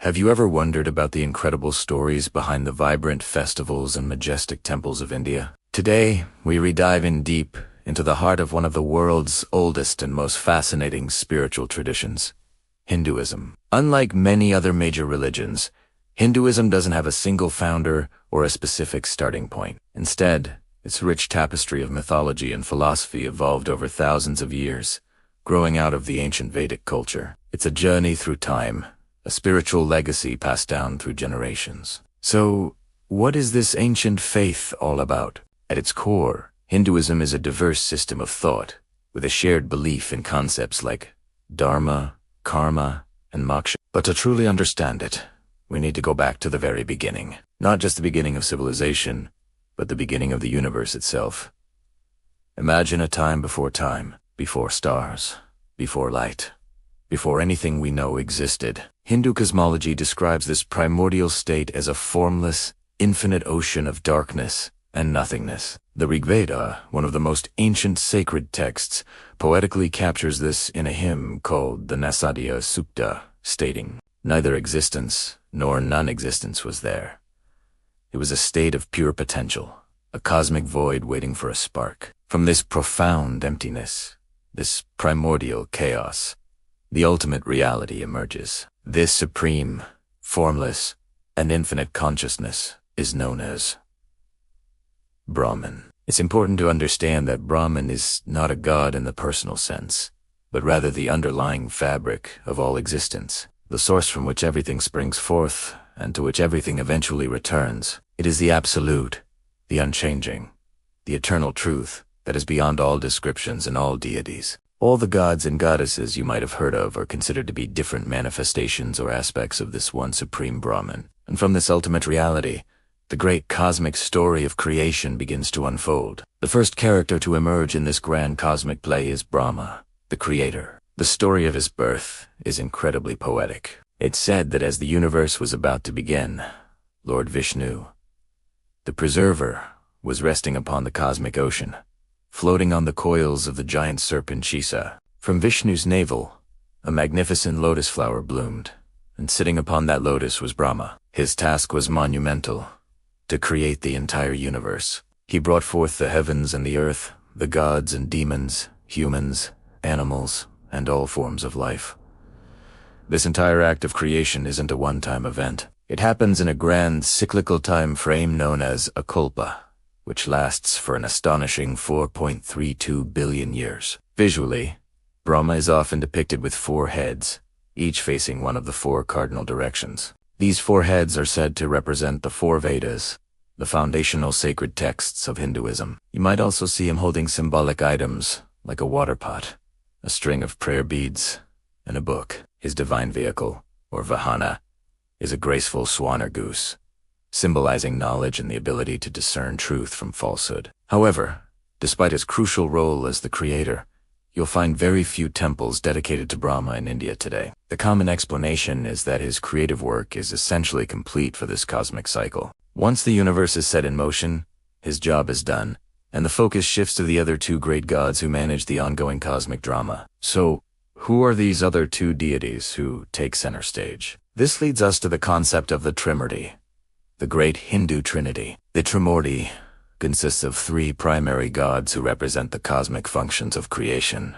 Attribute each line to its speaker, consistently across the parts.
Speaker 1: Have you ever wondered about the incredible stories behind the vibrant festivals and majestic temples of India? Today, we dive in deep into the heart of one of the world's oldest and most fascinating spiritual traditions, Hinduism. Unlike many other major religions, Hinduism doesn't have a single founder or a specific starting point. Instead, its rich tapestry of mythology and philosophy evolved over thousands of years, growing out of the ancient Vedic culture. It's a journey through time, a spiritual legacy passed down through generations. So, what is this ancient faith all about? At its core, Hinduism is a diverse system of thought, with a shared belief in concepts like dharma, karma, and moksha. But to truly understand it, we need to go back to the very beginning. Not just the beginning of civilization, but the beginning of the universe itself. Imagine a time, before stars, before light, before anything we know existed. Hindu cosmology describes this primordial state as a formless, infinite ocean of darkness and nothingness. The Rig Veda, one of the most ancient sacred texts, poetically captures this in a hymn called the Nasadya Sukta, stating, "Neither existence nor non-existence was there. It was a state of pure potential, a cosmic void waiting for a spark." From this profound emptiness, this primordial chaos, the ultimate reality emerges. This supreme, formless, and infinite consciousness is known as Brahman. It's important to understand that Brahman is not a god in the personal sense, but rather the underlying fabric of all existence, the source from which everything springs forth and to which everything eventually returns. It is the absolute, the unchanging, the eternal truth that is beyond all descriptions and all deities. All the gods and goddesses you might have heard of are considered to be different manifestations or aspects of this one supreme Brahman. And from this ultimate reality, the great cosmic story of creation begins to unfold. The first character to emerge in this grand cosmic play is Brahma, the creator. The story of his birth is incredibly poetic. It's said that as the universe was about to begin, Lord Vishnu, the preserver, was resting upon the cosmic ocean, floating on the coils of the giant serpent Shiva. From Vishnu's navel, a magnificent lotus flower bloomed, and sitting upon that lotus was Brahma. His task was monumental, to create the entire universe. He brought forth the heavens and the earth, the gods and demons, humans, animals, and all forms of life. This entire act of creation isn't a one-time event. It happens in a grand cyclical time frame known as a kalpa, which lasts for an astonishing 4.32 billion years. Visually, Brahma is often depicted with 4 heads, each facing one of the 4 cardinal directions. These 4 heads are said to represent the 4 Vedas, the foundational sacred texts of Hinduism. You might also see him holding symbolic items, like a water pot, a string of prayer beads, and a book. His divine vehicle, or vahana, is a graceful swan or goose, symbolizing knowledge and the ability to discern truth from falsehood. However, despite his crucial role as the creator, you'll find very few temples dedicated to Brahma in India today. The common explanation is that his creative work is essentially complete for this cosmic cycle. Once the universe is set in motion, his job is done, and the focus shifts to the other 2 great gods who manage the ongoing cosmic drama. So, who are these other 2 deities who take center stage? This leads us to the concept of the Trimurti, the great Hindu trinity. The Trimurti consists of 3 primary gods who represent the cosmic functions of creation,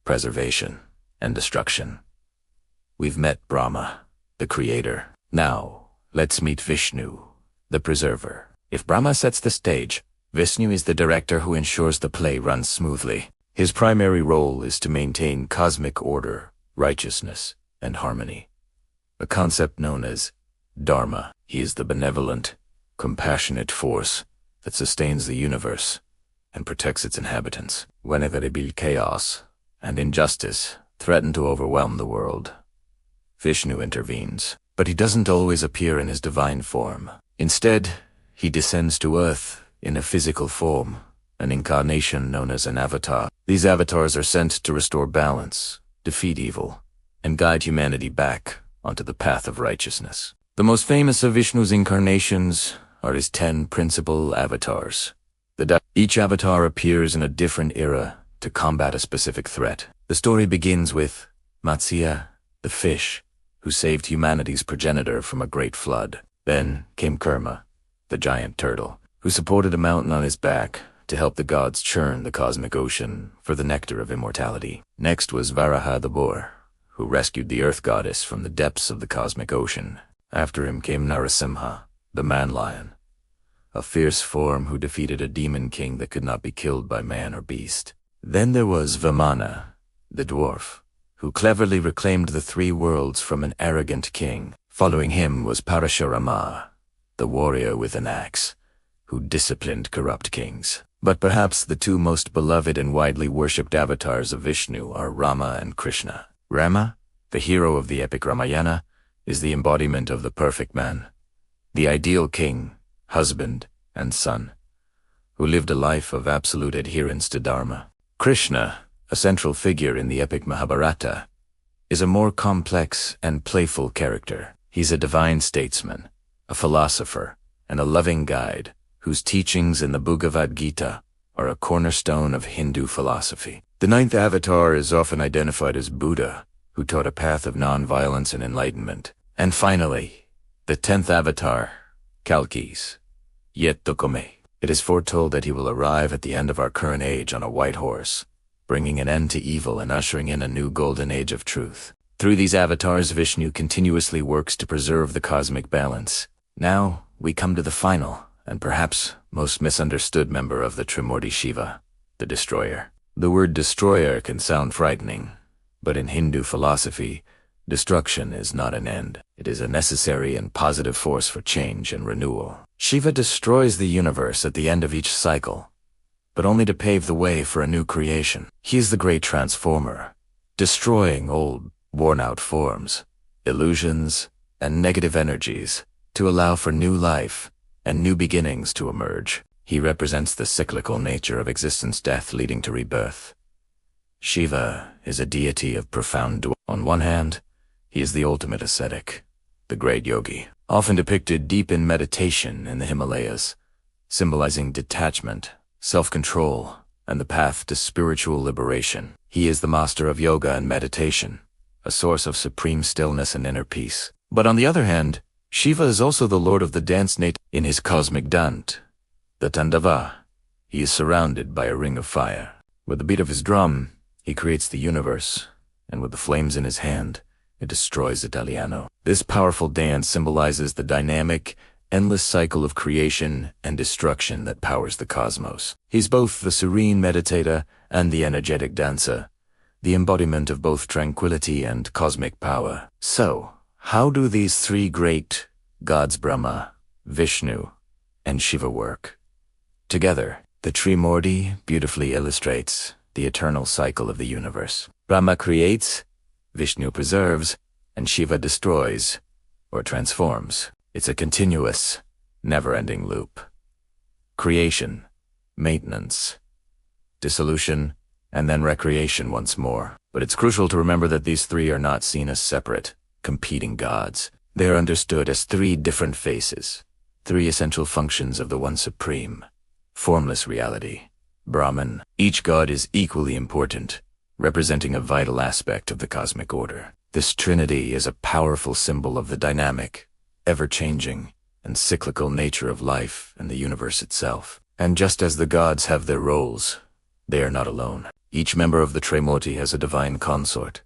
Speaker 1: preservation, and destruction. We've met Brahma, the creator. Now, let's meet Vishnu, the preserver. If Brahma sets the stage, Vishnu is the director who ensures the play runs smoothly. His primary role is to maintain cosmic order, righteousness, and harmony, a concept known as dharma. He is the benevolent, compassionate force that sustains the universe and protects its inhabitants. Whenever chaos and injustice threaten to overwhelm the world, Vishnu intervenes. But he doesn't always appear in his divine form. Instead, he descends to earth in a physical form, an incarnation known as an avatar. These avatars are sent to restore balance, defeat evil, and guide humanity back onto the path of righteousness. The most famous of Vishnu's incarnations are his 10 principal avatars. Each avatar appears in a different era to combat a specific threat. The story begins with Matsya, the fish, who saved humanity's progenitor from a great flood. Then came Kurma, the giant turtle, who supported a mountain on his back to help the gods churn the cosmic ocean for the nectar of immortality. Next was Varaha the boar, who rescued the earth goddess from the depths of the cosmic ocean. After him came Narasimha, the man-lion, a fierce form who defeated a demon king that could not be killed by man or beast. Then there was Vamana, the dwarf, who cleverly reclaimed the three worlds from an arrogant king. Following him was Parashurama, the warrior with an axe, who disciplined corrupt kings. But perhaps the two most beloved and widely worshipped avatars of Vishnu are Rama and Krishna. Rama, the hero of the epic Ramayana, is the embodiment of the perfect man, the ideal king, husband, and son, who lived a life of absolute adherence to Dharma. Krishna, a central figure in the epic Mahabharata, is a more complex and playful character. He's a divine statesman, a philosopher, and a loving guide whose teachings in the Bhagavad Gita are a cornerstone of Hindu philosophy. The ninth avatar is often identified as Buddha, who taught a path of non-violence and enlightenment. And finally, the 10th avatar, Kalkis, Yet Dokome. It is foretold that he will arrive at the end of our current age on a white horse, bringing an end to evil and ushering in a new golden age of truth. Through these avatars, Vishnu continuously works to preserve the cosmic balance. Now, we come to the final, and perhaps most misunderstood member of the Trimurti, Shiva, the destroyer. The word destroyer can sound frightening, but in Hindu philosophy, destruction is not an end. It is a necessary and positive force for change and renewal. Shiva destroys the universe at the end of each cycle, but only to pave the way for a new creation. He is the great transformer, destroying old, worn-out forms, illusions, and negative energies to allow for new life and new beginnings to emerge. He represents the cyclical nature of existence-death leading to rebirth. Shiva is a deity of profound dwelling. On one hand, he is the ultimate ascetic, the great yogi, often depicted deep in meditation in the Himalayas, symbolizing detachment, self-control, and the path to spiritual liberation. He is the master of yoga and meditation, a source of supreme stillness and inner peace. But on the other hand, Shiva is also the lord of the dance nature. In his cosmic dant, the Tandava, he is surrounded by a ring of fire. With the beat of his drum, he creates the universe, and with the flames in his hand, it destroys Italiano. This powerful dance symbolizes the dynamic, endless cycle of creation and destruction that powers the cosmos. He's both the serene meditator and the energetic dancer, the embodiment of both tranquility and cosmic power. So, how do these three great gods Brahma, Vishnu, and Shiva work? Together, the Trimurti beautifully illustrates the eternal cycle of the universe. Brahma creates, Vishnu preserves, and Shiva destroys, or transforms. It's a continuous, never-ending loop. Creation, maintenance, dissolution, and then recreation once more. But it's crucial to remember that these three are not seen as separate, competing gods. They are understood as three different faces, three essential functions of the one supreme, formless reality, Brahman. Each god is equally important, representing a vital aspect of the cosmic order. This trinity is a powerful symbol of the dynamic, ever-changing, and cyclical nature of life and the universe itself. And just as the gods have their roles, they are not alone. Each member of the Trimurti has a divine consort,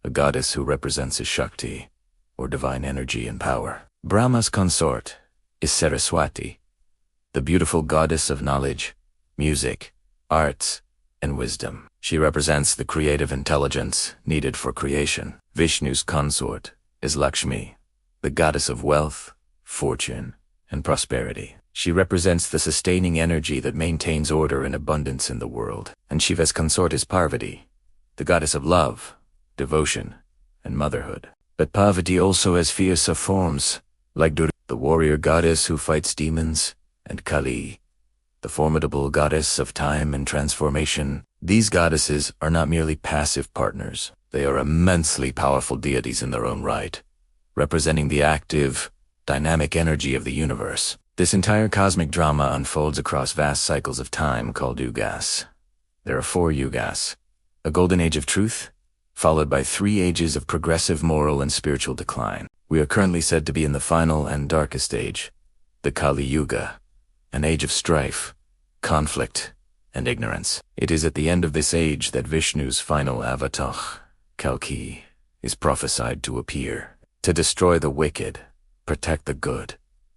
Speaker 1: a goddess who represents his Shakti, or divine energy and power. Brahma's consort is Saraswati, the beautiful goddess of knowledge, music, arts, and wisdom. She represents the creative intelligence needed for creation. Vishnu's consort is Lakshmi, the goddess of wealth, fortune, and prosperity. She represents the sustaining energy that maintains order and abundance in the world. And Shiva's consort is Parvati, the goddess of love, devotion, and motherhood. But Parvati also has fiercer forms, like Durga, the warrior goddess who fights demons, and Kali, the formidable goddess of time and transformation. These goddesses are not merely passive partners. They are immensely powerful deities in their own right, representing the active, dynamic energy of the universe. This entire cosmic drama unfolds across vast cycles of time called yugas. There are 4 yugas: a golden age of truth, followed by 3 ages of progressive moral and spiritual decline. We are currently said to be in the final and darkest age, the Kali Yuga, an age of strife, conflict, and ignorance. It is at the end of this age that Vishnu's final avatar, Kalki, is prophesied to appear, to destroy the wicked, protect the good,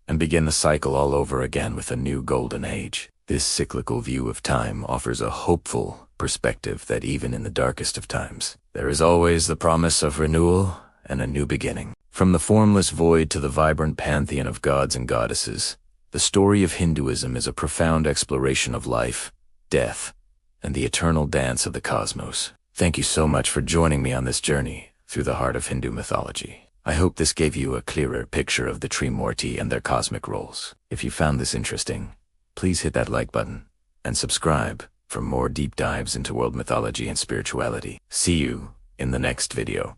Speaker 1: and begin the cycle all over again with a new golden age. This cyclical view of time offers a hopeful perspective that even in the darkest of times, there is always the promise of renewal and a new beginning. From the formless void to the vibrant pantheon of gods and goddesses, the story of Hinduism is a profound exploration of life, death, and the eternal dance of the cosmos. Thank you so much for joining me on this journey through the heart of Hindu mythology. I hope this gave you a clearer picture of the Trimurti and their cosmic roles. If you found this interesting, please hit that like button and subscribe for more deep dives into world mythology and spirituality. See you in the next video.